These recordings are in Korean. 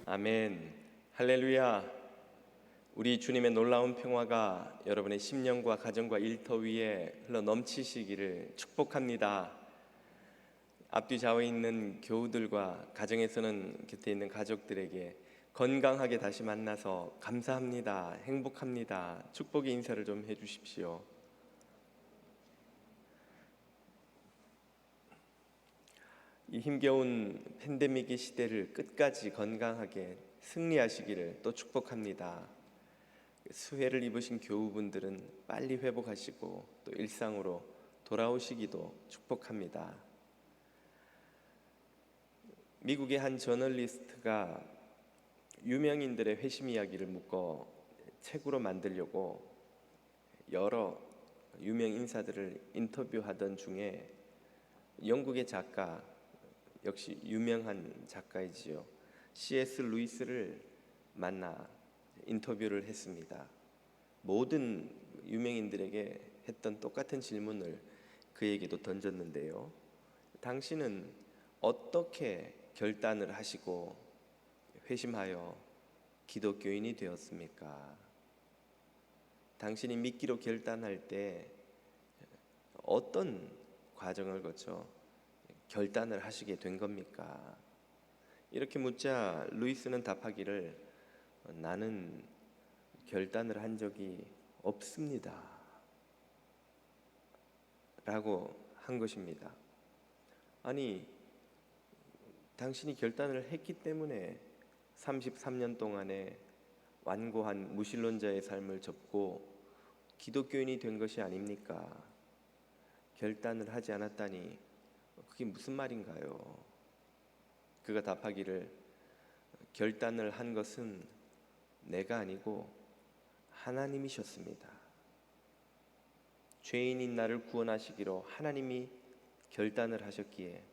아멘. 할렐루야. 우리 주님의 놀라운 평화가 여러분의 심령과 가정과 일터 위에 흘러 넘치시기를 축복합니다. 앞뒤 좌우에 있는 교우들과 가정에서는 곁에 있는 가족들에게 건강하게 다시 만나서 감사합니다. 행복합니다. 축복의 인사를 좀 해주십시오. 이 힘겨운 팬데믹의 시대를 끝까지 건강하게 승리하시기를 또 축복합니다. 수혜를 입으신 교우분들은 빨리 회복하시고 또 일상으로 돌아오시기도 축복합니다. 미국의 한 저널리스트가 유명인들의 회심 이야기를 묶어 책으로 만들려고 여러 유명 인사들을 인터뷰하던 중에 영국의 작가, 역시 유명한 작가이지요, C.S. 루이스를 만나 인터뷰를 했습니다. 모든 유명인들에게 했던 똑같은 질문을 그에게도 던졌는데요. 당신은 어떻게 결단을 하시고 회심하여 기독교인이 되었습니까? 당신이 믿기로 결단할 때 어떤 과정을 거쳐 결단을 하시게 된 겁니까? 이렇게 묻자 루이스는 답하기를, 나는 결단을 한 적이 없습니다 라고 한 것입니다. 아니, 당신이 결단을 했기 때문에 33년 동안에 완고한 무신론자의 삶을 접고 기독교인이 된 것이 아닙니까? 결단을 하지 않았다니 그게 무슨 말인가요? 그가 답하기를, 결단을 한 것은 내가 아니고 하나님이셨습니다. 죄인인 나를 구원하시기로 하나님이 결단을 하셨기에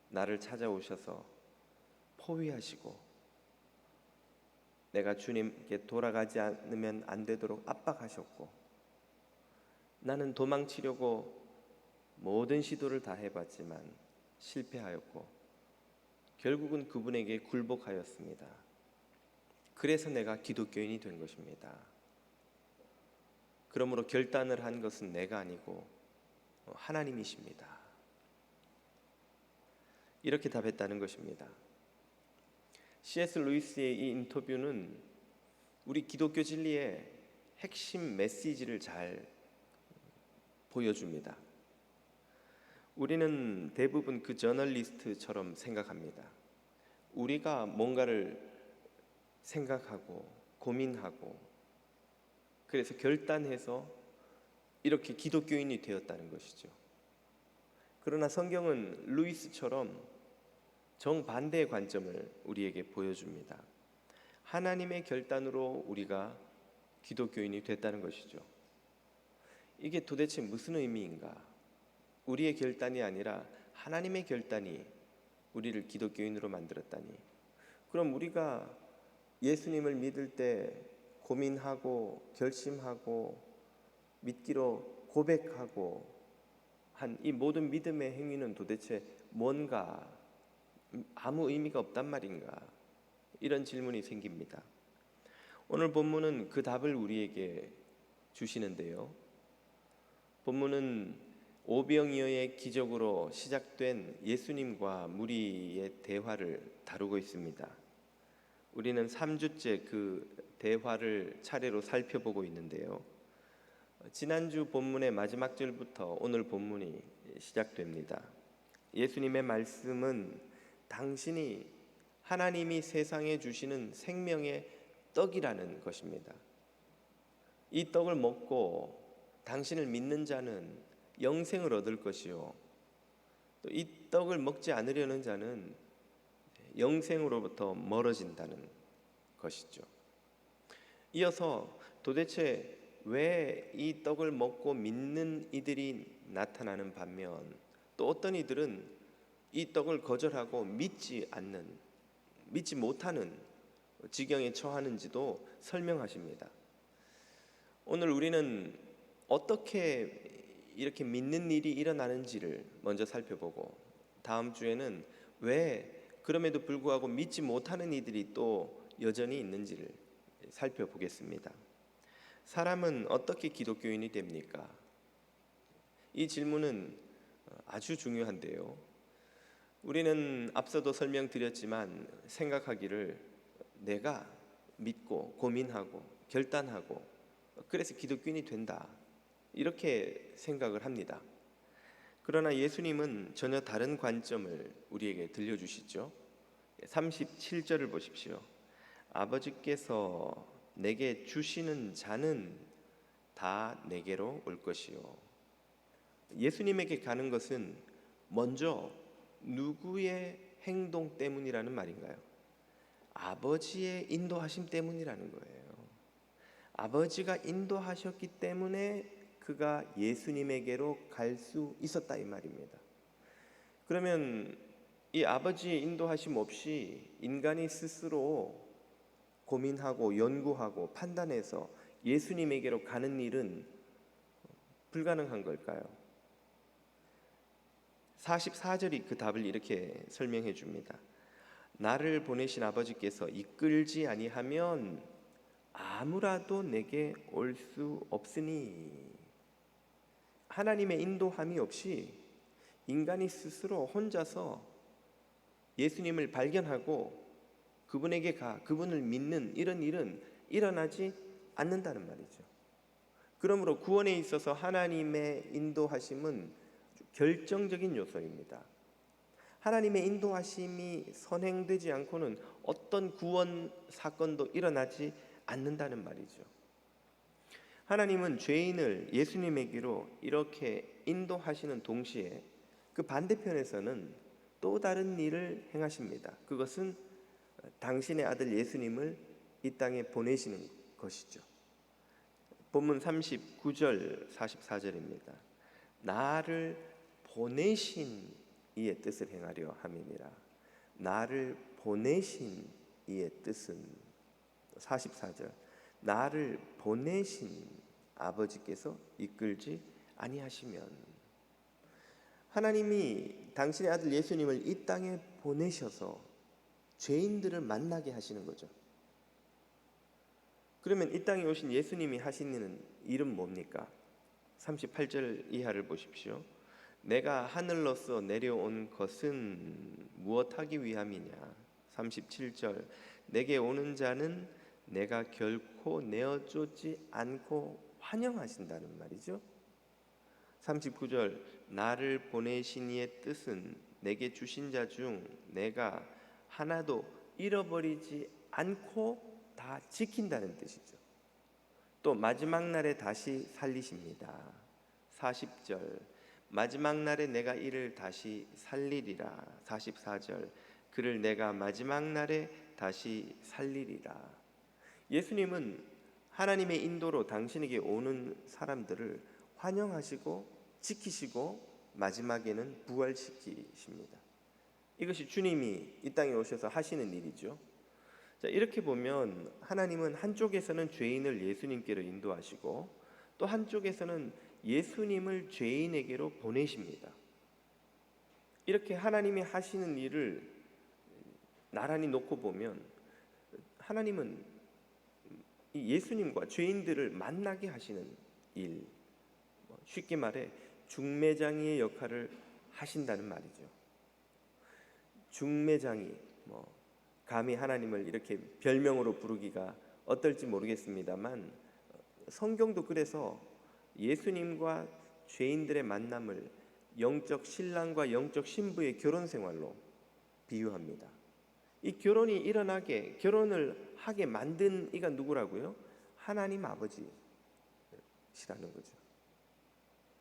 나를 찾아오셔서 포위하시고 내가 주님께 돌아가지 않으면 안 되도록 압박하셨고, 나는 도망치려고 모든 시도를 다 해봤지만 실패하였고 결국은 그분에게 굴복하였습니다. 그래서 내가 기독교인이 된 것입니다. 그러므로 결단을 한 것은 내가 아니고 하나님이십니다. 이렇게 답했다는 것입니다. C.S. 루이스의 이 인터뷰는 우리 기독교 진리의 핵심 메시지를 잘 보여줍니다. 우리는 대부분 그 저널리스트처럼 생각합니다. 우리가 뭔가를 생각하고 고민하고 그래서 결단해서 이렇게 기독교인이 되었다는 것이죠. 그러나 성경은 루이스처럼 정반대의 관점을 우리에게 보여줍니다. 하나님의 결단으로 우리가 기독교인이 됐다는 것이죠. 이게 도대체 무슨 의미인가? 우리의 결단이 아니라 하나님의 결단이 우리를 기독교인으로 만들었다니. 그럼 우리가 예수님을 믿을 때 고민하고 결심하고 믿기로 고백하고 한 이 모든 믿음의 행위는 도대체 뭔가, 아무 의미가 없단 말인가? 이런 질문이 생깁니다. 오늘 본문은 그 답을 우리에게 주시는데요. 본문은 오병이어의 기적으로 시작된 예수님과 무리의 대화를 다루고 있습니다. 우리는 3주째 그 대화를 차례로 살펴보고 있는데요. 지난주 본문의 마지막 절부터 오늘 본문이 시작됩니다. 예수님의 말씀은 당신이 하나님이 세상에 주시는 생명의 떡이라는 것입니다. 이 떡을 먹고 당신을 믿는 자는 영생을 얻을 것이요, 또 이 떡을 먹지 않으려는 자는 영생으로부터 멀어진다는 것이죠. 이어서 도대체 왜 이 떡을 먹고 믿는 이들이 나타나는 반면 또 어떤 이들은 이 떡을 거절하고 믿지 못하는 지경에 처하는지도 설명하십니다. 오늘 우리는 어떻게 이렇게 믿는 일이 일어나는지를 먼저 살펴보고, 다음 주에는 왜 그럼에도 불구하고 믿지 못하는 이들이 또 여전히 있는지를 살펴보겠습니다. 사람은 어떻게 기독교인이 됩니까? 이 질문은 아주 중요한데요. 우리는 앞서도 설명드렸지만 생각하기를 내가 믿고 고민하고 결단하고 그래서 기독교인이 된다, 이렇게 생각을 합니다. 그러나 예수님은 전혀 다른 관점을 우리에게 들려주시죠. 37절을 보십시오. 아버지께서 내게 주시는 자는 다 내게로 올 것이요. 예수님에게 가는 것은 먼저 누구의 행동 때문이라는 말인가요? 아버지의 인도하심 때문이라는 거예요. 아버지가 인도하셨기 때문에 그가 예수님에게로 갈 수 있었다, 이 말입니다. 그러면 이 아버지의 인도하심 없이 인간이 스스로 고민하고 연구하고 판단해서 예수님에게로 가는 일은 불가능한 걸까요? 44절이 그 답을 이렇게 설명해 줍니다. 나를 보내신 아버지께서 이끌지 아니하면 아무라도 내게 올 수 없으니, 하나님의 인도함이 없이 인간이 스스로 혼자서 예수님을 발견하고 그분에게 그분을 믿는 이런 일은 일어나지 않는다는 말이죠. 그러므로 구원에 있어서 하나님의 인도하심은 결정적인 요소입니다. 하나님의 인도하심이 선행되지 않고는 어떤 구원 사건도 일어나지 않는다는 말이죠. 하나님은 죄인을 예수님에게로 이렇게 인도하시는 동시에 그 반대편에서는 또 다른 일을 행하십니다. 그것은 당신의 아들 예수님을 이 땅에 보내시는 것이죠. 본문 39절 44절입니다. 나를 보내신 이의 뜻을 행하려 함이니라. 나를 보내신 이의 뜻은, 44절, 나를 보내신 아버지께서 이끌지 아니하시면, 하나님이 당신의 아들 예수님을 이 땅에 보내셔서 죄인들을 만나게 하시는 거죠. 그러면 이 땅에 오신 예수님이 하시는 일은 뭡니까? 38절 이하를 보십시오. 내가 하늘로서 내려온 것은 무엇하기 위함이냐? 37절, 내게 오는 자는 내가 결코 내어쫓지 않고 환영하신다는 말이죠. 39절, 나를 보내신 이의 뜻은 내게 주신 자 중 내가 하나도 잃어버리지 않고 다 지킨다는 뜻이죠. 또 마지막 날에 다시 살리십니다. 40절, 마지막 날에 내가 이를 다시 살리리라. 44절, 그를 내가 마지막 날에 다시 살리리라. 예수님은 하나님의 인도로 당신에게 오는 사람들을 환영하시고 지키시고 마지막에는 부활시키십니다. 이것이 주님이 이 땅에 오셔서 하시는 일이죠. 자, 이렇게 보면 하나님은 한쪽에서는 죄인을 예수님께로 인도하시고 또 한쪽에서는 예수님을 죄인에게로 보내십니다. 이렇게 하나님이 하시는 일을 나란히 놓고 보면 하나님은 이 예수님과 죄인들을 만나게 하시는 일, 쉽게 말해 중매장이의 역할을 하신다는 말이죠. 중매장이, 감히 하나님을 이렇게 별명으로 부르기가 어떨지 모르겠습니다만 성경도 그래서 예수님과 죄인들의 만남을 영적 신랑과 영적 신부의 결혼 생활로 비유합니다. 이 결혼이 일어나게, 결혼을 하게 만든 이가 누구라고요? 하나님 아버지시라는 거죠.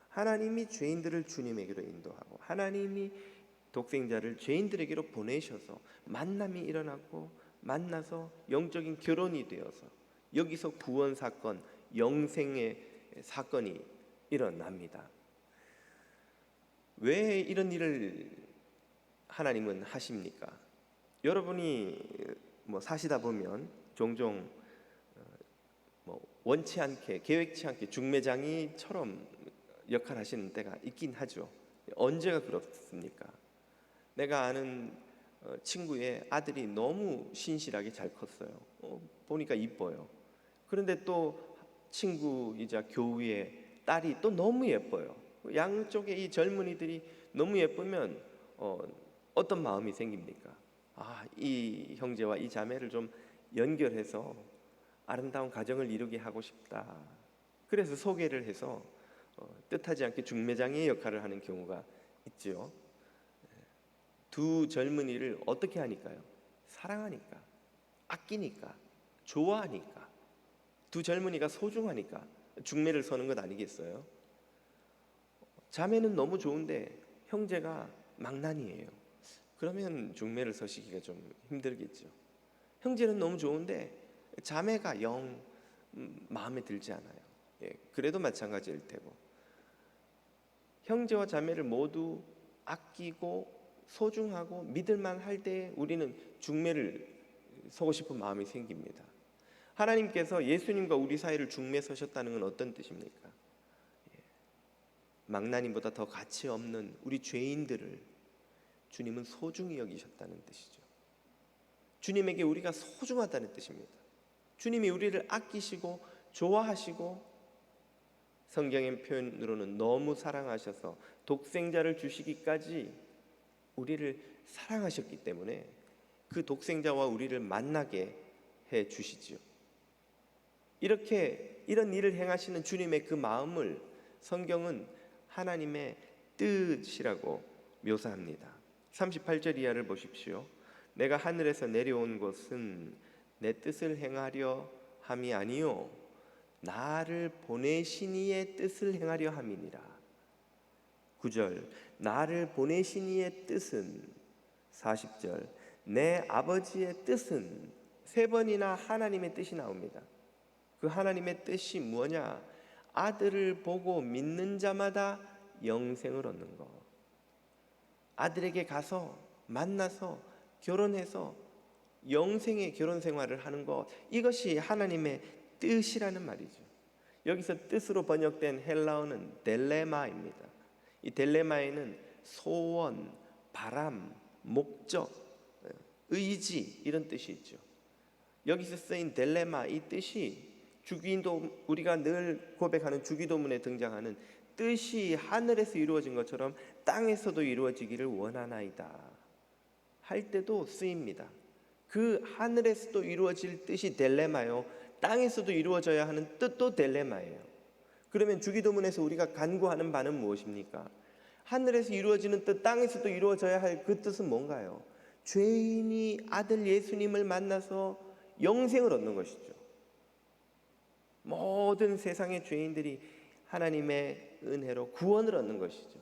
하나님이 죄인들을 주님에게로 인도하고 하나님이 독생자를 죄인들에게로 보내셔서 만남이 일어나고 만나서 영적인 결혼이 되어서 여기서 구원 사건, 영생의 사건이 일어납니다. 왜 이런 일을 하나님은 하십니까? 여러분이 사시다 보면 종종 원치 않게, 계획치 않게 중매장이처럼 역할하시는 때가 있긴 하죠. 언제가 그렇습니까? 내가 아는 친구의 아들이 너무 신실하게 잘 컸어요. 보니까 이뻐요. 그런데 또 친구이자 교우의 딸이 또 너무 예뻐요. 양쪽의 이 젊은이들이 너무 예쁘면 어떤 마음이 생깁니까? 이 형제와 이 자매를 좀 연결해서 아름다운 가정을 이루게 하고 싶다. 그래서 소개를 해서 뜻하지 않게 중매장의 역할을 하는 경우가 있죠. 두 젊은이를 어떻게 하니까요? 사랑하니까, 아끼니까, 좋아하니까, 두 젊은이가 소중하니까 중매를 서는 것 아니겠어요? 자매는 너무 좋은데 형제가 망난이에요. 그러면 중매를 서시기가 좀 힘들겠죠. 형제는 너무 좋은데 자매가 영 마음에 들지 않아요. 그래도 마찬가지일 테고, 형제와 자매를 모두 아끼고 소중하고 믿을만 할 때 우리는 중매를 서고 싶은 마음이 생깁니다. 하나님께서 예수님과 우리 사이를 중매 서셨다는 건 어떤 뜻입니까? 망나님보다 더 가치 없는 우리 죄인들을 주님은 소중히 여기셨다는 뜻이죠. 주님에게 우리가 소중하다는 뜻입니다. 주님이 우리를 아끼시고 좋아하시고 성경의 표현으로는 너무 사랑하셔서 독생자를 주시기까지 우리를 사랑하셨기 때문에 그 독생자와 우리를 만나게 해 주시죠. 이런 일을 행하시는 주님의 그 마음을 성경은 하나님의 뜻이라고 묘사합니다. 38절 이하를 보십시오. 내가 하늘에서 내려온 것은 내 뜻을 행하려 함이 아니요 나를 보내신 이의 뜻을 행하려 함이니라. 9절 나를 보내신 이의 뜻은, 40절 내 아버지의 뜻은, 세 번이나 하나님의 뜻이 나옵니다. 그 하나님의 뜻이 뭐냐? 아들을 보고 믿는 자마다 영생을 얻는 것. 아들에게 가서 만나서 결혼해서 영생의 결혼 생활을 하는 것, 이것이 하나님의 뜻이라는 말이죠. 여기서 뜻으로 번역된 헬라어는 델레마입니다. 이 델레마에는 소원, 바람, 목적, 의지 이런 뜻이 있죠. 여기서 쓰인 델레마, 이 뜻이 주기도, 우리가 늘 고백하는 주기도문에 등장하는 뜻이 하늘에서 이루어진 것처럼 땅에서도 이루어지기를 원하나이다 할 때도 쓰입니다. 그 하늘에서도 이루어질 뜻이 델레마요, 땅에서도 이루어져야 하는 뜻도 델레마예요. 그러면 주기도문에서 우리가 간구하는 바는 무엇입니까? 하늘에서 이루어지는 뜻, 땅에서도 이루어져야 할 그 뜻은 뭔가요? 죄인이 아들 예수님을 만나서 영생을 얻는 것이죠. 모든 세상의 죄인들이 하나님의 은혜로 구원을 얻는 것이죠.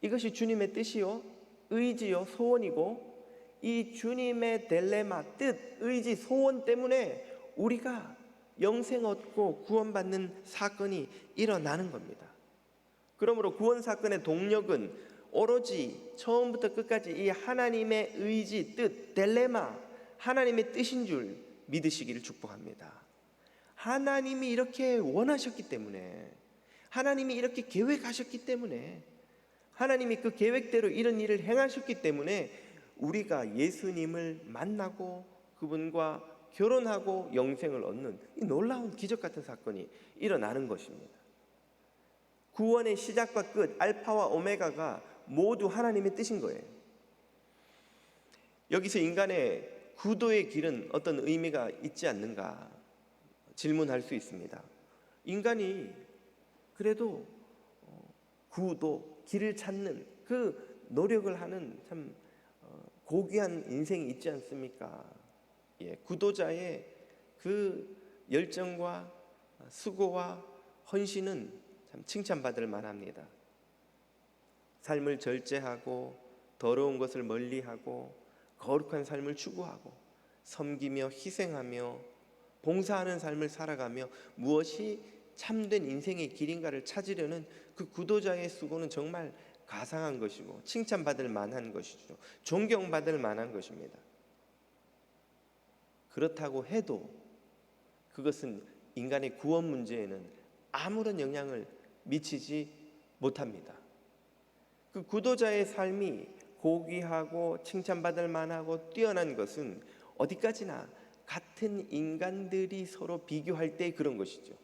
이것이 주님의 뜻이요, 의지요, 소원이고, 이 주님의 딜레마, 뜻, 의지, 소원 때문에 우리가 영생 얻고 구원받는 사건이 일어나는 겁니다. 그러므로 구원 사건의 동력은 오로지 처음부터 끝까지 이 하나님의 의지, 뜻, 딜레마, 하나님의 뜻인 줄 믿으시기를 축복합니다. 하나님이 이렇게 원하셨기 때문에, 하나님이 이렇게 계획하셨기 때문에, 하나님이 그 계획대로 이런 일을 행하셨기 때문에 우리가 예수님을 만나고 그분과 결혼하고 영생을 얻는 이 놀라운 기적 같은 사건이 일어나는 것입니다. 구원의 시작과 끝, 알파와 오메가가 모두 하나님의 뜻인 거예요. 여기서 인간의 구도의 길은 어떤 의미가 있지 않는가 질문할 수 있습니다. 인간이 그래도 구도, 길을 찾는 그 노력을 하는 참 고귀한 인생이 있지 않습니까? 구도자의 그 열정과 수고와 헌신은 참 칭찬받을 만합니다. 삶을 절제하고 더러운 것을 멀리하고 거룩한 삶을 추구하고 섬기며 희생하며 봉사하는 삶을 살아가며 무엇이 참된 인생의 길인가를 찾으려는 그 구도자의 수고는 정말 가상한 것이고 칭찬받을 만한 것이죠. 존경받을 만한 것입니다. 그렇다고 해도 그것은 인간의 구원 문제에는 아무런 영향을 미치지 못합니다. 그 구도자의 삶이 고귀하고 칭찬받을 만하고 뛰어난 것은 어디까지나 같은 인간들이 서로 비교할 때 그런 것이죠.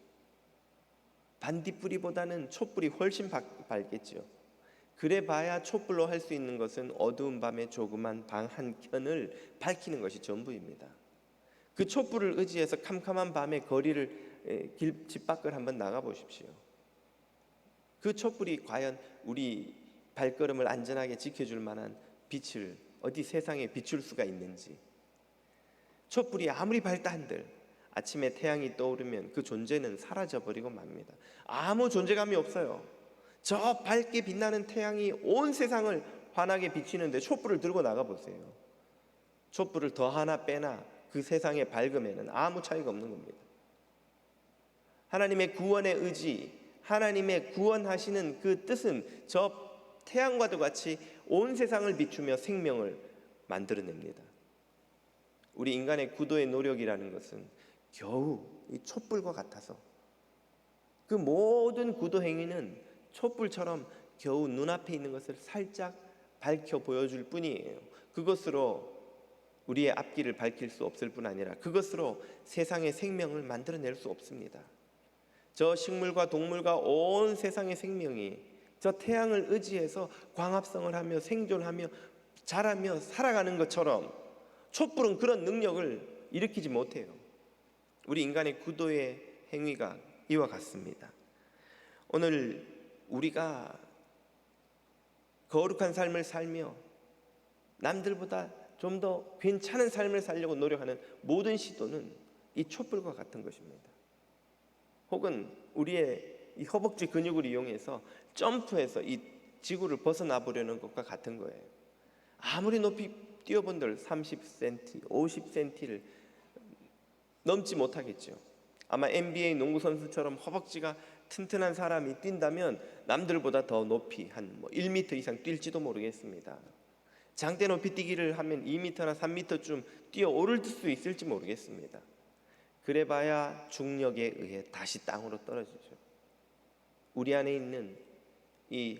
반딧불이보다는 촛불이 훨씬 밝겠죠. 그래 봐야 촛불로 할 수 있는 것은 어두운 밤에 조그만 방 한 켠을 밝히는 것이 전부입니다. 그 촛불을 의지해서 캄캄한 밤에 거리를 집 밖을 한번 나가 보십시오. 그 촛불이 과연 우리 발걸음을 안전하게 지켜줄 만한 빛을 어디 세상에 비출 수가 있는지. 촛불이 아무리 밝다 한들 아침에 태양이 떠오르면 그 존재는 사라져버리고 맙니다. 아무 존재감이 없어요. 저 밝게 빛나는 태양이 온 세상을 환하게 비치는데 촛불을 들고 나가 보세요. 촛불을 더 하나 빼나 그 세상의 밝음에는 아무 차이가 없는 겁니다. 하나님의 구원의 의지, 하나님의 구원하시는 그 뜻은 저 태양과도 같이 온 세상을 비추며 생명을 만들어냅니다. 우리 인간의 구도의 노력이라는 것은 겨우 이 촛불과 같아서 그 모든 구도 행위는 촛불처럼 겨우 눈앞에 있는 것을 살짝 밝혀 보여줄 뿐이에요. 그것으로 우리의 앞길을 밝힐 수 없을 뿐 아니라 그것으로 세상의 생명을 만들어낼 수 없습니다. 저 식물과 동물과 온 세상의 생명이 저 태양을 의지해서 광합성을 하며 생존하며 자라며 살아가는 것처럼 촛불은 그런 능력을 일으키지 못해요. 우리 인간의 구도의 행위가 이와 같습니다. 오늘 우리가 거룩한 삶을 살며 남들보다 좀 더 괜찮은 삶을 살려고 노력하는 모든 시도는 이 촛불과 같은 것입니다. 혹은 우리의 이 허벅지 근육을 이용해서 점프해서 이 지구를 벗어나 보려는 것과 같은 거예요. 아무리 높이 뛰어본들 30cm, 50cm를 넘지 못하겠죠. 아마 NBA 농구 선수처럼 허벅지가 튼튼한 사람이 뛴다면 남들보다 더 높이 한 1m 이상 뛸지도 모르겠습니다. 장대 높이 뛰기를 하면 2m나 3m쯤 뛰어오를 수 있을지 모르겠습니다. 그래봐야 중력에 의해 다시 땅으로 떨어지죠. 우리 안에 있는 이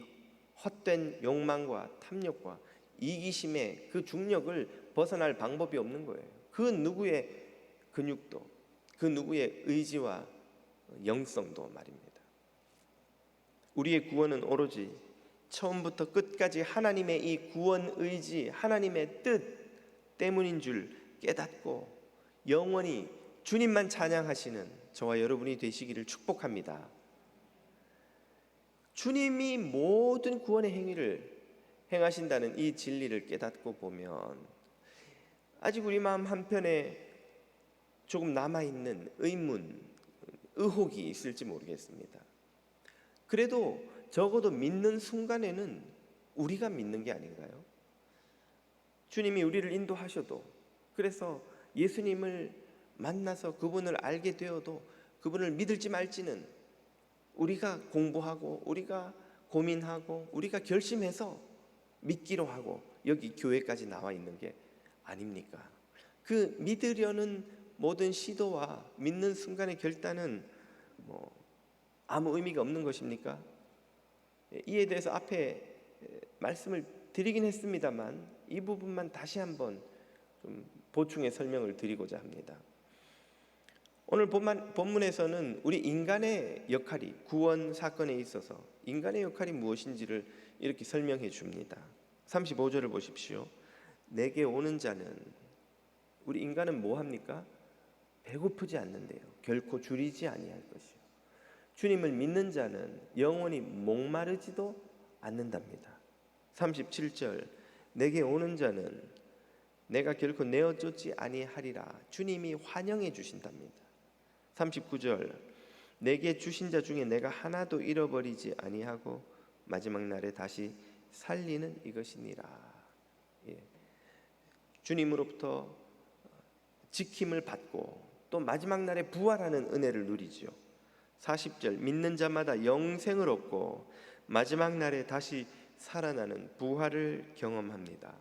헛된 욕망과 탐욕과 이기심의 그 중력을 벗어날 방법이 없는 거예요. 그 누구의 근육도, 그 누구의 의지와 영성도 말입니다. 우리의 구원은 오로지 처음부터 끝까지 하나님의 이 구원 의지, 하나님의 뜻 때문인 줄 깨닫고 영원히 주님만 찬양하시는 저와 여러분이 되시기를 축복합니다. 주님이 모든 구원의 행위를 행하신다는 이 진리를 깨닫고 보면 아직 우리 마음 한편에 조금 남아있는 의문, 의혹이 있을지 모르겠습니다. 그래도 적어도 믿는 순간에는 우리가 믿는 게 아닌가요? 주님이 우리를 인도하셔도, 그래서 예수님을 만나서 그분을 알게 되어도 그분을 믿을지 말지는 우리가 공부하고 우리가 고민하고 우리가 결심해서 믿기로 하고 여기 교회까지 나와 있는 게 아닙니까? 그 믿으려는 모든 시도와 믿는 순간의 결단은 아무 의미가 없는 것입니까? 이에 대해서 앞에 말씀을 드리긴 했습니다만 이 부분만 다시 한번 좀 보충의 설명을 드리고자 합니다. 오늘 본문에서는 우리 인간의 역할이, 구원 사건에 있어서 인간의 역할이 무엇인지를 이렇게 설명해 줍니다. 35절을 보십시오. 내게 오는 자는, 우리 인간은 뭐 합니까? 배고프지 않는데요, 결코 줄이지 아니할 것이요, 주님을 믿는 자는 영원히 목마르지도 않는답니다. 37절, 내게 오는 자는 내가 결코 내어 쫓지 아니하리라, 주님이 환영해 주신답니다. 39절, 내게 주신 자 중에 내가 하나도 잃어버리지 아니하고 마지막 날에 다시 살리는 이것이니라. 주님으로부터 지킴을 받고 또 마지막 날에 부활하는 은혜를 누리죠. 40절, 믿는 자마다 영생을 얻고 마지막 날에 다시 살아나는 부활을 경험합니다.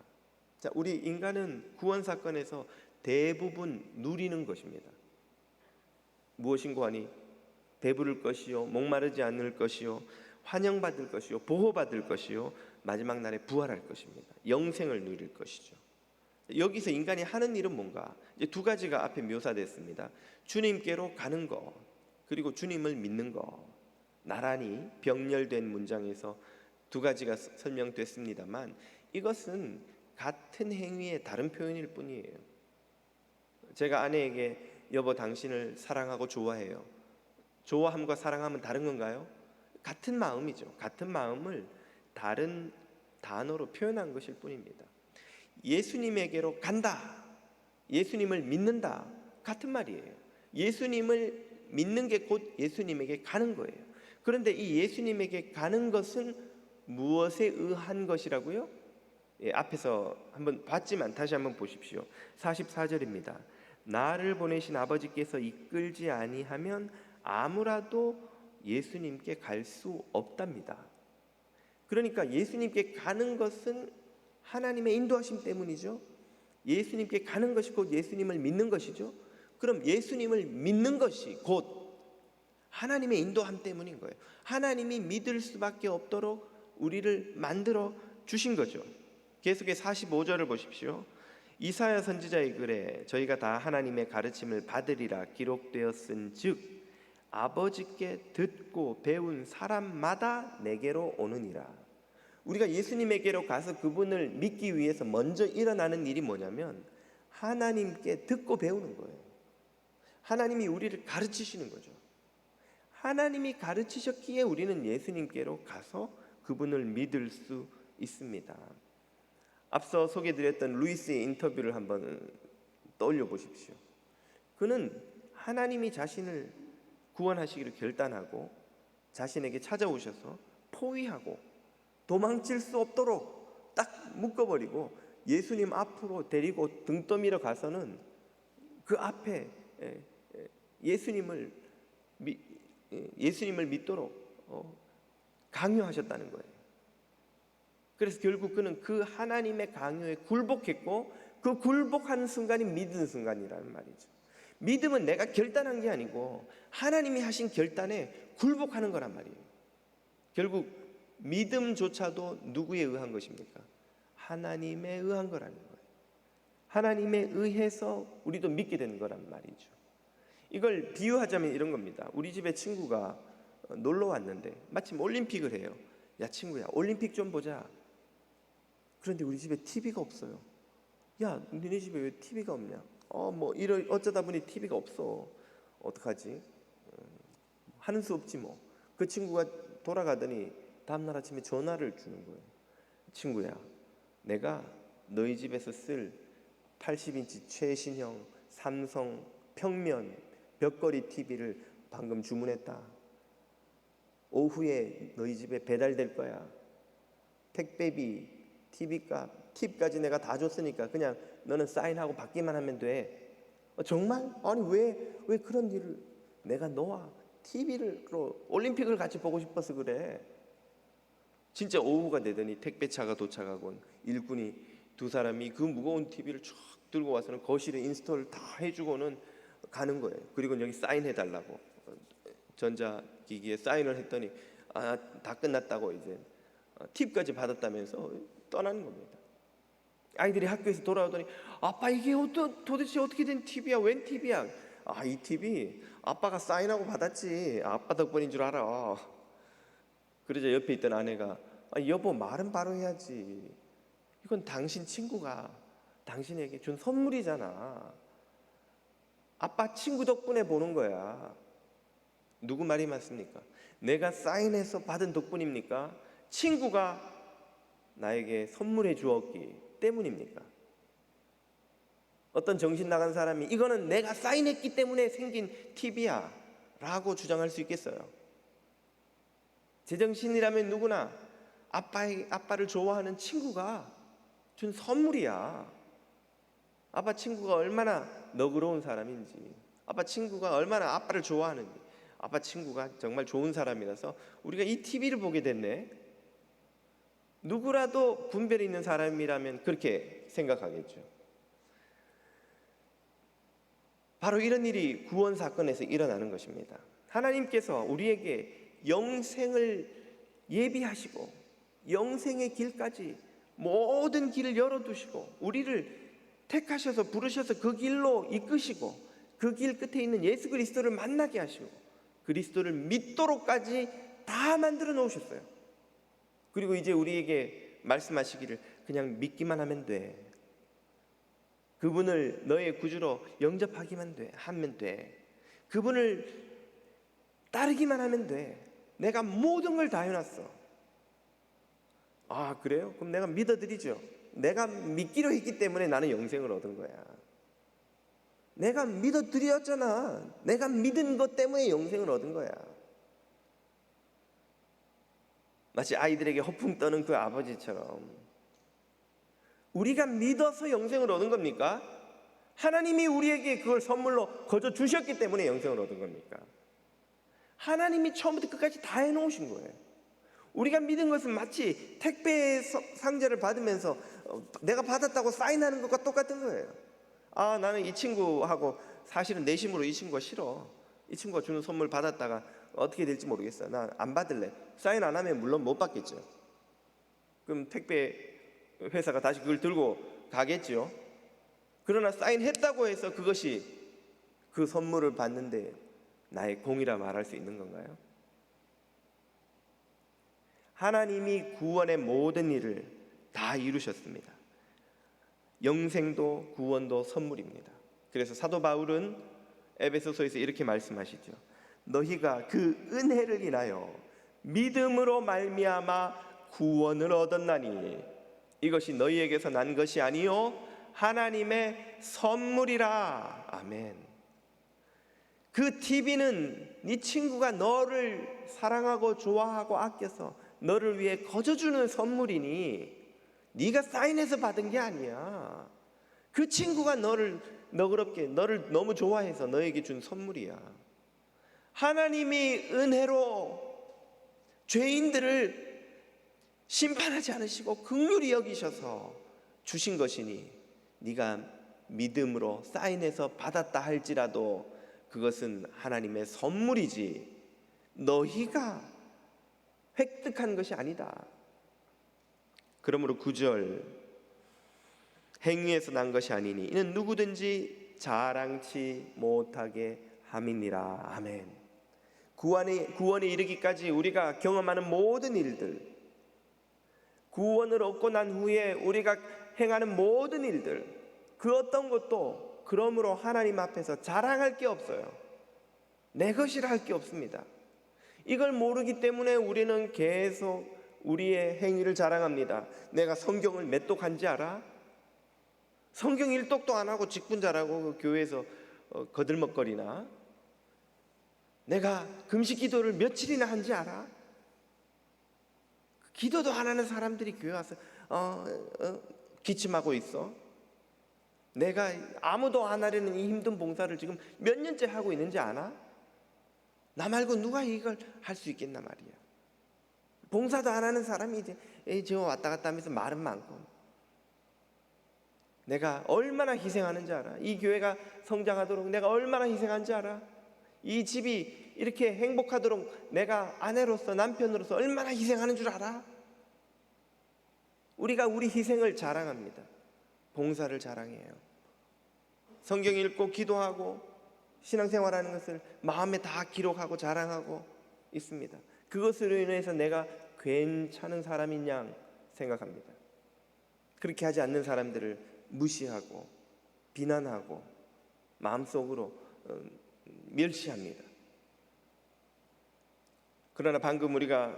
자, 우리 인간은 구원 사건에서 대부분 누리는 것입니다. 무엇인고 하니 배부를 것이요, 목마르지 않을 것이요, 환영받을 것이요, 보호받을 것이요, 마지막 날에 부활할 것입니다. 영생을 누릴 것이죠. 여기서 인간이 하는 일은 뭔가? 이제 두 가지가 앞에 묘사됐습니다. 주님께로 가는 것, 그리고 주님을 믿는 것. 나란히 병렬된 문장에서 두 가지가 설명됐습니다만 이것은 같은 행위의 다른 표현일 뿐이에요. 제가 아내에게 여보 당신을 사랑하고 좋아해요. 좋아함과 사랑함은 다른 건가요? 같은 마음이죠. 같은 마음을 다른 단어로 표현한 것일 뿐입니다. 예수님에게로 간다, 예수님을 믿는다, 같은 말이에요. 예수님을 믿는 게 곧 예수님에게 가는 거예요. 그런데 이 예수님에게 가는 것은 무엇에 의한 것이라고요? 앞에서 한번 봤지만 다시 한번 보십시오. 44절입니다. 나를 보내신 아버지께서 이끌지 아니하면 아무라도 예수님께 갈 수 없답니다. 그러니까 예수님께 가는 것은 하나님의 인도하심 때문이죠. 예수님께 가는 것이 곧 예수님을 믿는 것이죠. 그럼 예수님을 믿는 것이 곧 하나님의 인도함 때문인 거예요. 하나님이 믿을 수밖에 없도록 우리를 만들어 주신 거죠. 계속해서 45절을 보십시오. 이사야 선지자의 글에 저희가 다 하나님의 가르침을 받으리라 기록되었은즉 아버지께 듣고 배운 사람마다 내게로 오느니라. 우리가 예수님에게로 가서 그분을 믿기 위해서 먼저 일어나는 일이 뭐냐면 하나님께 듣고 배우는 거예요. 하나님이 우리를 가르치시는 거죠. 하나님이 가르치셨기에 우리는 예수님께로 가서 그분을 믿을 수 있습니다. 앞서 소개드렸던 루이스의 인터뷰를 한번 떠올려 보십시오. 그는 하나님이 자신을 구원하시기를 결단하고 자신에게 찾아오셔서 포위하고 도망칠 수 없도록 딱 묶어버리고 예수님 앞으로 데리고 등 떠밀어 가서는 그 앞에 예수님을 믿도록 강요하셨다는 거예요. 그래서 결국 그는 그 하나님의 강요에 굴복했고 그 굴복하는 순간이 믿는 순간이라는 말이죠. 믿음은 내가 결단한 게 아니고 하나님이 하신 결단에 굴복하는 거란 말이에요. 결국 믿음조차도 누구에 의한 것입니까? 하나님에 의한 거라는 거예요. 하나님에 의해서 우리도 믿게 된 거란 말이죠. 이걸 비유하자면 이런 겁니다. 우리 집에 친구가 놀러 왔는데 마침 올림픽을 해요. 야 친구야, 올림픽 좀 보자. 그런데 우리 집에 TV가 없어요. 야, 너네 집에 왜 TV가 없냐? 어쩌다 보니 TV가 없어. 어떡하지? 하는 수 없지 뭐. 그 친구가 돌아가더니 다음날 아침에 전화를 주는 거예요. 친구야, 내가 너희 집에서 쓸 80인치 최신형 삼성 평면 벽걸이 TV를 방금 주문했다. 오후에 너희 집에 배달될 거야. 택배비, TV값, 팁까지 내가 다 줬으니까 그냥 너는 사인하고 받기만 하면 돼. 정말? 아니 왜 그런 일을? 내가 너와 TV를 올림픽을 같이 보고 싶어서 그래. 진짜 오후가 되더니 택배차가 도착하고 일꾼이 두 사람이 그 무거운 TV를 쫙 들고 와서는 거실에 인스톨 다 해주고는 가는 거예요. 그리고 여기 사인해달라고 전자기기에 사인을 했더니 다 끝났다고 이제 팁까지 받았다면서 떠나는 겁니다. 아이들이 학교에서 돌아오더니 아빠 이게 도대체 어떻게 된 TV야? 웬 TV야? 이 TV 아빠가 사인하고 받았지. 아빠 덕분인 줄 알아. 그러자 옆에 있던 아내가 여보 말은 바로 해야지. 이건 당신 친구가 당신에게 준 선물이잖아. 아빠 친구 덕분에 보는 거야. 누구 말이 맞습니까? 내가 사인해서 받은 덕분입니까? 친구가 나에게 선물해 주었기 때문입니까? 어떤 정신 나간 사람이 이거는 내가 사인했기 때문에 생긴 TV야 라고 주장할 수 있겠어요? 제정신이라면 누구나 아빠를 좋아하는 친구가 준 선물이야. 아빠 친구가 얼마나 너그러운 사람인지, 아빠 친구가 얼마나 아빠를 좋아하는지, 아빠 친구가 정말 좋은 사람이라서 우리가 이 TV를 보게 됐네. 누구라도 분별이 있는 사람이라면 그렇게 생각하겠죠. 바로 이런 일이 구원 사건에서 일어나는 것입니다. 하나님께서 우리에게 영생을 예비하시고 영생의 길까지 모든 길을 열어두시고 우리를 택하셔서 부르셔서 그 길로 이끄시고 그 길 끝에 있는 예수 그리스도를 만나게 하시고 그리스도를 믿도록까지 다 만들어 놓으셨어요. 그리고 이제 우리에게 말씀하시기를 그냥 믿기만 하면 돼. 그분을 너의 구주로 영접하기만 하면 돼. 그분을 따르기만 하면 돼. 내가 모든 걸 다 해놨어. 아, 그래요? 그럼 내가 믿어드리죠. 내가 믿기로 했기 때문에 나는 영생을 얻은 거야. 내가 믿어드렸잖아. 내가 믿은 것 때문에 영생을 얻은 거야. 마치 아이들에게 허풍 떠는 그 아버지처럼 우리가 믿어서 영생을 얻은 겁니까? 하나님이 우리에게 그걸 선물로 거저 주셨기 때문에 영생을 얻은 겁니까? 하나님이 처음부터 끝까지 다 해놓으신 거예요. 우리가 믿은 것은 마치 택배 상자를 받으면서 내가 받았다고 사인하는 것과 똑같은 거예요. 아, 나는 이 친구하고 사실은 내심으로 이 친구가 싫어. 이 친구가 주는 선물 받았다가 어떻게 될지 모르겠어. 나 안 받을래. 사인 안 하면 물론 못 받겠죠. 그럼 택배 회사가 다시 그걸 들고 가겠죠. 그러나 사인했다고 해서 그것이 그 선물을 받는데 나의 공이라 말할 수 있는 건가요? 하나님이 구원의 모든 일을 다 이루셨습니다. 영생도 구원도 선물입니다. 그래서 사도 바울은 에베소서에서 이렇게 말씀하시죠. 너희가 그 은혜를 인하여 믿음으로 말미암아 구원을 얻었나니 이것이 너희에게서 난 것이 아니요 하나님의 선물이라. 아멘. 그 TV는 네 친구가 너를 사랑하고 좋아하고 아껴서 너를 위해 거저주는 선물이니 네가 사인해서 받은 게 아니야. 그 친구가 너를 너그럽게 너를 너무 좋아해서 너에게 준 선물이야. 하나님이 은혜로 죄인들을 심판하지 않으시고 긍휼히 여기셔서 주신 것이니 네가 믿음으로 사인해서 받았다 할지라도 그것은 하나님의 선물이지 너희가 획득한 것이 아니다. 그러므로 9절 행위에서 난 것이 아니니 이는 누구든지 자랑치 못하게 함이니라. 아멘. 구원에 이르기까지 우리가 경험하는 모든 일들, 구원을 얻고 난 후에 우리가 행하는 모든 일들, 그 어떤 것도 그러므로 하나님 앞에서 자랑할 게 없어요. 내 것이라 할 게 없습니다. 이걸 모르기 때문에 우리는 계속 우리의 행위를 자랑합니다. 내가 성경을 몇 독한지 알아? 성경 1독도 안 하고 직분자라고 그 교회에서 거들먹거리나? 내가 금식 기도를 며칠이나 한지 알아? 기도도 안 하는 사람들이 교회 와서 기침하고 있어. 내가 아무도 안 하려는 이 힘든 봉사를 지금 몇 년째 하고 있는지 아나? 나 말고 누가 이걸 할 수 있겠나 말이야. 봉사도 안 하는 사람이 이제 지금 왔다 갔다 하면서 말은 많고 내가 얼마나 희생하는지 알아? 이 교회가 성장하도록 내가 얼마나 희생한지 알아? 이 집이 이렇게 행복하도록 내가 아내로서 남편으로서 얼마나 희생하는 줄 알아? 우리가 우리 희생을 자랑합니다. 봉사를 자랑해요. 성경 읽고 기도하고 신앙생활하는 것을 마음에 다 기록하고 자랑하고 있습니다. 그것으로 인해서 내가 괜찮은 사람인 양 생각합니다. 그렇게 하지 않는 사람들을 무시하고 비난하고 마음속으로 멸시합니다. 그러나 방금 우리가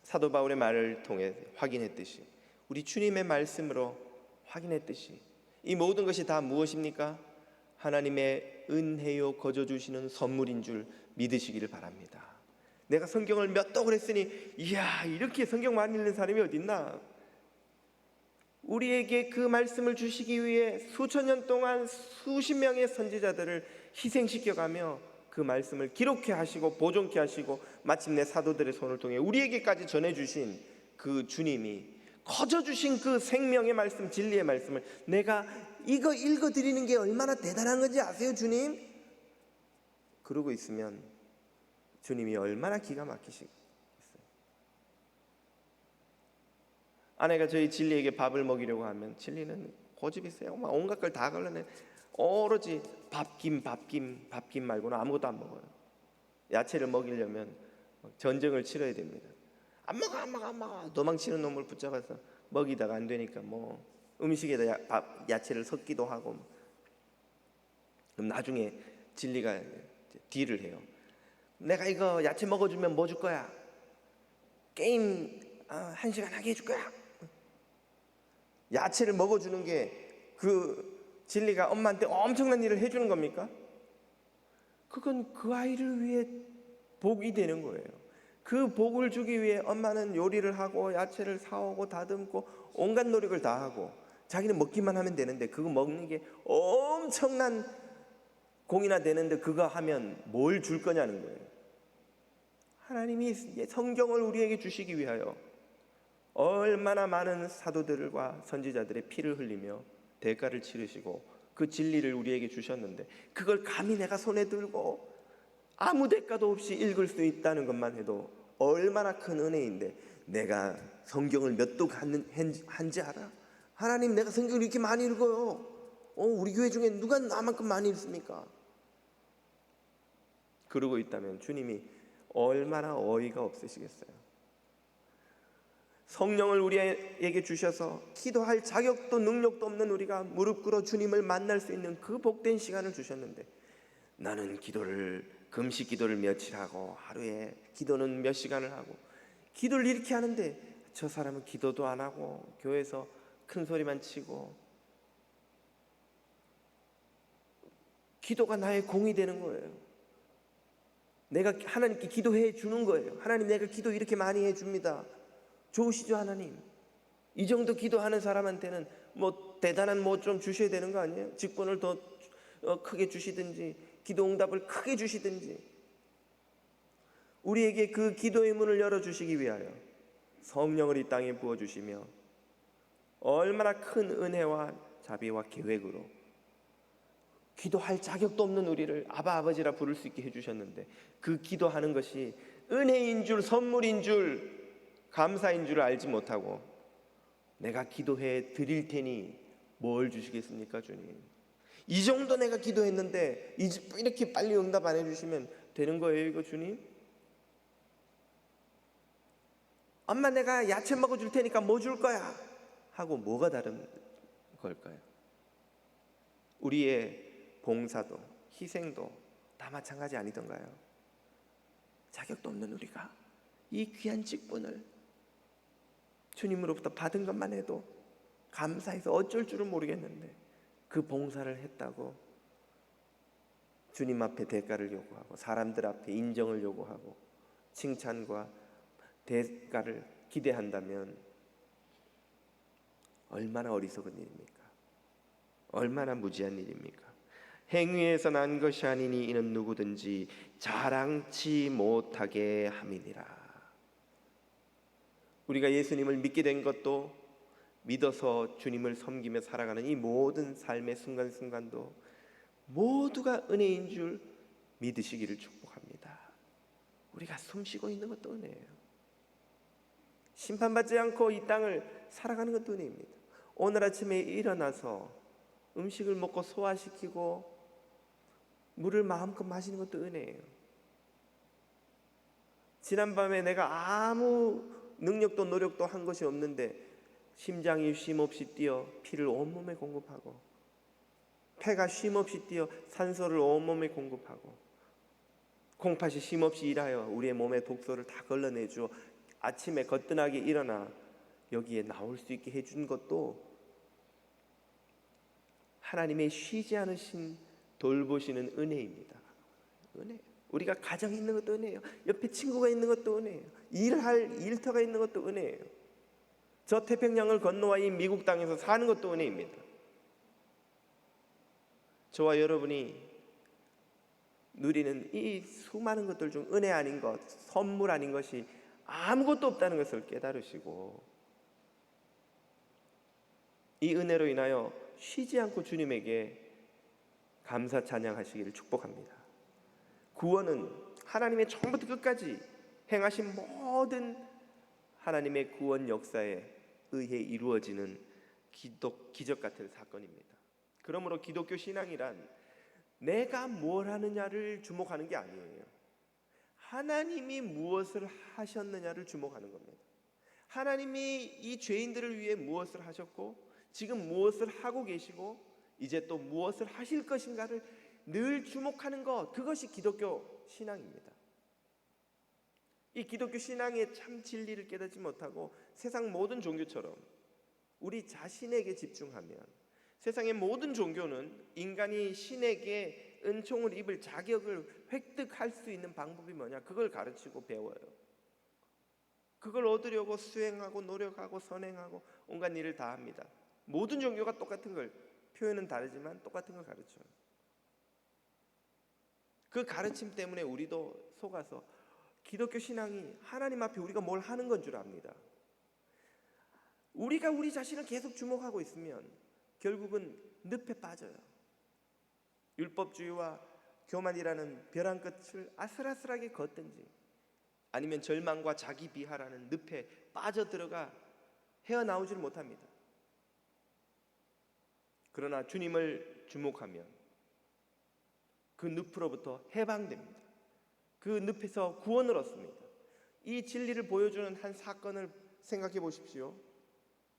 사도 바울의 말을 통해 확인했듯이 우리 주님의 말씀으로 확인했듯이 이 모든 것이 다 무엇입니까? 하나님의 은혜요 거저 주시는 선물인 줄 믿으시기를 바랍니다. 내가 성경을 몇 독을 했으니 이야 이렇게 성경 많이 읽는 사람이 어딨나? 우리에게 그 말씀을 주시기 위해 수천 년 동안 수십 명의 선지자들을 희생시켜가며 그 말씀을 기록해 하시고 보존케 하시고 마침내 사도들의 손을 통해 우리에게까지 전해주신 그 주님이 거저 주신 그 생명의 말씀 진리의 말씀을 내가 이거 읽어드리는 게 얼마나 대단한 건지 아세요 주님? 그러고 있으면 주님이 얼마나 기가 막히시겠어요. 아내가 저희 진리에게 밥을 먹이려고 하면 진리는 고집이 세요. 막 온갖 걸 다 걸러내. 오로지 밥김 말고는 아무것도 안 먹어요. 야채를 먹이려면 전쟁을 치러야 됩니다. 안 먹어. 도망치는 놈을 붙잡아서 먹이다가 안 되니까 뭐 음식에다 야채를 섞기도 하고. 그럼 나중에 진리가 딜을 해요. 내가 이거 야채 먹어주면 뭐 줄 거야? 게임 1시간 하게 해줄 거야. 야채를 먹어주는 게 그 진리가 엄마한테 엄청난 일을 해주는 겁니까? 그건 그 아이를 위해 복이 되는 거예요. 그 복을 주기 위해 엄마는 요리를 하고 야채를 사오고 다듬고 온갖 노력을 다 하고, 자기는 먹기만 하면 되는데 그거 먹는 게 엄청난 공이나 되는데 그거 하면 뭘 줄 거냐는 거예요. 하나님이 성경을 우리에게 주시기 위하여 얼마나 많은 사도들과 선지자들의 피를 흘리며 대가를 치르시고 그 진리를 우리에게 주셨는데, 그걸 감히 내가 손에 들고 아무 대가도 없이 읽을 수 있다는 것만 해도 얼마나 큰 은혜인데, 내가 성경을 몇 독 한지 알아? 하나님, 내가 성경을 이렇게 많이 읽어요. 우리 교회 중에 누가 나만큼 많이 읽습니까? 그러고 있다면 주님이 얼마나 어이가 없으시겠어요. 성령을 우리에게 주셔서 기도할 자격도 능력도 없는 우리가 무릎 꿇어 주님을 만날 수 있는 그 복된 시간을 주셨는데, 나는 금식 기도를 며칠 하고 하루에 기도는 몇 시간을 하고 기도를 이렇게 하는데, 저 사람은 기도도 안 하고 교회에서 큰 소리만 치고, 기도가 나의 공이 되는 거예요. 내가 하나님께 기도해 주는 거예요. 하나님, 내가 기도 이렇게 많이 해줍니다. 좋으시죠 하나님? 이 정도 기도하는 사람한테는 뭐 대단한 뭐 좀 주셔야 되는 거 아니에요? 직분을 더 크게 주시든지 기도 응답을 크게 주시든지, 우리에게 그 기도의 문을 열어주시기 위하여 성령을 이 땅에 부어주시며 얼마나 큰 은혜와 자비와 계획으로 기도할 자격도 없는 우리를 아바 아버지라 부를 수 있게 해주셨는데, 그 기도하는 것이 은혜인 줄, 선물인 줄, 감사인 줄 알지 못하고 내가 기도해 드릴 테니 뭘 주시겠습니까 주님? 이 정도 내가 기도했는데 이렇게 빨리 응답 안 해주시면 되는 거예요 이거 주님? 엄마, 내가 야채 먹어줄 테니까 뭐 줄 거야? 하고 뭐가 다른 걸까요? 우리의 봉사도 희생도 다 마찬가지 아니던가요? 자격도 없는 우리가 이 귀한 직분을 주님으로부터 받은 것만 해도 감사해서 어쩔 줄은 모르겠는데, 그 봉사를 했다고 주님 앞에 대가를 요구하고 사람들 앞에 인정을 요구하고 칭찬과 대가를 기대한다면 얼마나 어리석은 일입니까? 얼마나 무지한 일입니까? 행위에서 난 것이 아니니 이는 누구든지 자랑치 못하게 함이니라. 우리가 예수님을 믿게 된 것도, 믿어서 주님을 섬기며 살아가는 이 모든 삶의 순간순간도 모두가 은혜인 줄 믿으시기를 축복합니다. 우리가 숨쉬고 있는 것도 은혜예요. 심판받지 않고 이 땅을 살아가는 것도 은혜입니다. 오늘 아침에 일어나서 음식을 먹고 소화시키고 물을 마음껏 마시는 것도 은혜예요. 지난밤에 내가 아무 능력도 노력도 한 것이 없는데 심장이 쉼없이 뛰어 피를 온몸에 공급하고, 폐가 쉼없이 뛰어 산소를 온몸에 공급하고, 콩팥이 쉼없이 일하여 우리의 몸의 독소를 다 걸러내주어 아침에 거뜬하게 일어나 여기에 나올 수 있게 해준 것도 하나님의 쉬지 않으신 돌보시는 은혜입니다. 은혜. 우리가 가정 있는 것도 은혜예요. 옆에 친구가 있는 것도 은혜예요. 일할 일터가 있는 것도 은혜예요. 저 태평양을 건너와 이 미국 땅에서 사는 것도 은혜입니다. 저와 여러분이 누리는 이 수많은 것들 중 은혜 아닌 것, 선물 아닌 것이 아무것도 없다는 것을 깨달으시고, 이 은혜로 인하여 쉬지 않고 주님에게 감사 찬양하시기를 축복합니다. 구원은 하나님의 처음부터 끝까지 행하신 모든 하나님의 구원 역사에 의해 이루어지는 기적 같은 사건입니다. 그러므로 기독교 신앙이란 내가 뭘 하느냐를 주목하는 게 아니에요. 하나님이 무엇을 하셨느냐를 주목하는 겁니다. 하나님이 이 죄인들을 위해 무엇을 하셨고 지금 무엇을 하고 계시고 이제 또 무엇을 하실 것인가를 늘 주목하는 것, 그것이 기독교 신앙입니다. 이 기독교 신앙의 참 진리를 깨닫지 못하고 세상 모든 종교처럼 우리 자신에게 집중하면 세상의 모든 종교는 인간이 신에게 은총을 입을 자격을 획득할 수 있는 방법이 뭐냐, 그걸 가르치고 배워요. 그걸 얻으려고 수행하고 노력하고 선행하고 온갖 일을 다 합니다. 모든 종교가 똑같은 걸, 표현은 다르지만 똑같은 걸 가르쳐요. 그 가르침 때문에 우리도 속아서 기독교 신앙이 하나님 앞에 우리가 뭘 하는 건 줄 압니다. 우리가 우리 자신을 계속 주목하고 있으면 결국은 늪에 빠져요. 율법주의와 교만이라는 벼랑 끝을 아슬아슬하게 걷든지 아니면 절망과 자기 비하라는 늪에 빠져들어가 헤어나오질 못합니다. 그러나 주님을 주목하면 그 늪으로부터 해방됩니다. 그 늪에서 구원을 얻습니다. 이 진리를 보여주는 한 사건을 생각해 보십시오.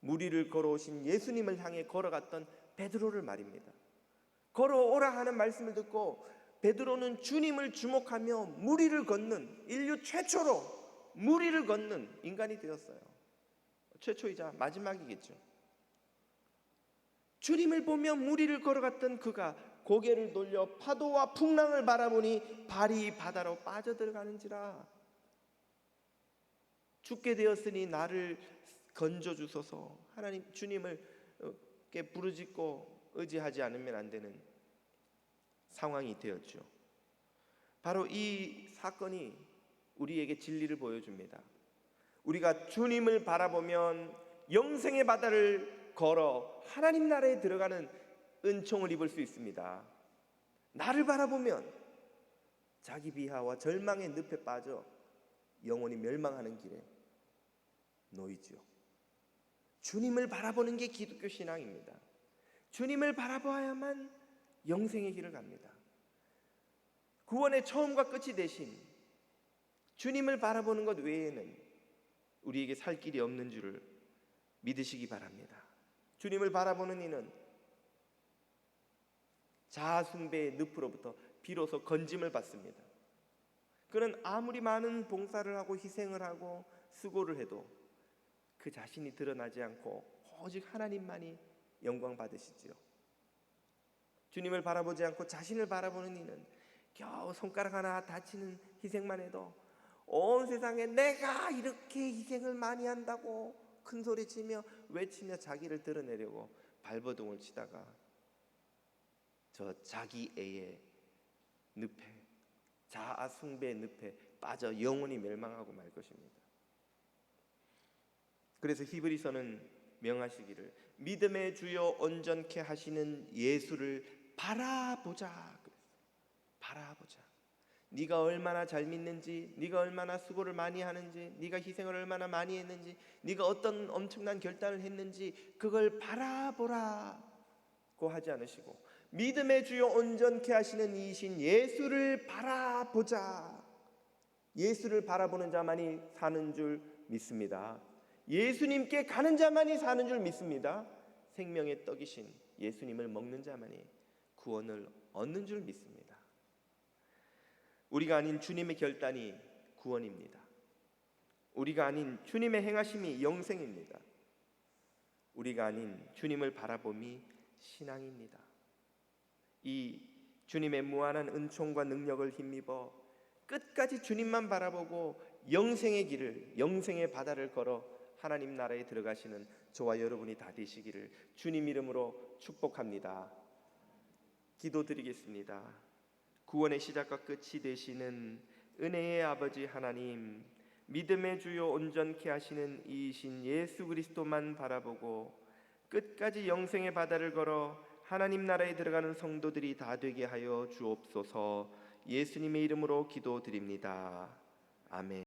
물 위를 걸어오신 예수님을 향해 걸어갔던 베드로를 말입니다. 걸어오라 하는 말씀을 듣고 베드로는 주님을 주목하며 물 위를 걷는, 인류 최초로 물 위를 걷는 인간이 되었어요. 최초이자 마지막이겠죠. 주님을 보며 물 위를 걸어갔던 그가 고개를 돌려 파도와 풍랑을 바라보니 발이 바다로 빠져들어가는지라. 죽게 되었으니 나를 건져주소서. 하나님, 주님을 부르짖고 의지하지 않으면 안 되는 상황이 되었죠. 바로 이 사건이 우리에게 진리를 보여줍니다. 우리가 주님을 바라보면 영생의 바다를 걸어 하나님 나라에 들어가는 은총을 입을 수 있습니다. 나를 바라보면 자기 비하와 절망의 늪에 빠져 영원히 멸망하는 길에 놓이지요. 주님을 바라보는 게 기독교 신앙입니다. 주님을 바라봐야만 영생의 길을 갑니다. 구원의 처음과 끝이 되신 주님을 바라보는 것 외에는 우리에게 살 길이 없는 줄을 믿으시기 바랍니다. 주님을 바라보는 이는 자아숭배의 늪으로부터 비로소 건짐을 받습니다. 그는 아무리 많은 봉사를 하고 희생을 하고 수고를 해도 그 자신이 드러나지 않고 오직 하나님만이 영광 받으시지요. 주님을 바라보지 않고 자신을 바라보는 이는 겨우 손가락 하나 다치는 희생만 해도 온 세상에 내가 이렇게 희생을 많이 한다고 큰 소리치며 외치며 자기를 드러내려고 발버둥을 치다가 저 자기애의 늪에, 자아숭배의 늪에 빠져 영원히 멸망하고 말 것입니다. 그래서 히브리서는 명하시기를 믿음의 주요 온전케 하시는 예수를 바라보자. 바라보자. 네가 얼마나 잘 믿는지, 네가 얼마나 수고를 많이 하는지, 네가 희생을 얼마나 많이 했는지, 네가 어떤 엄청난 결단을 했는지 그걸 바라보라고 하지 않으시고 믿음의 주요 온전케 하시는 이신 예수를 바라보자. 예수를 바라보는 자만이 사는 줄 믿습니다. 예수님께 가는 자만이 사는 줄 믿습니다. 생명의 떡이신 예수님을 먹는 자만이 구원을 얻는 줄 믿습니다. 우리가 아닌 주님의 결단이 구원입니다. 우리가 아닌 주님의 행하심이 영생입니다. 우리가 아닌 주님을 바라봄이 신앙입니다. 이 주님의 무한한 은총과 능력을 힘입어 끝까지 주님만 바라보고 영생의 길을, 영생의 바다를 걸어 하나님 나라에 들어가시는 저와 여러분이 다 되시기를 주님 이름으로 축복합니다. 기도드리겠습니다. 구원의 시작과 끝이 되시는 은혜의 아버지 하나님, 믿음의 주요 온전케 하시는 이신 예수 그리스도만 바라보고 끝까지 영생의 바다를 걸어 하나님 나라에 들어가는 성도들이 다 되게 하여 주옵소서. 예수님의 이름으로 기도드립니다. 아멘.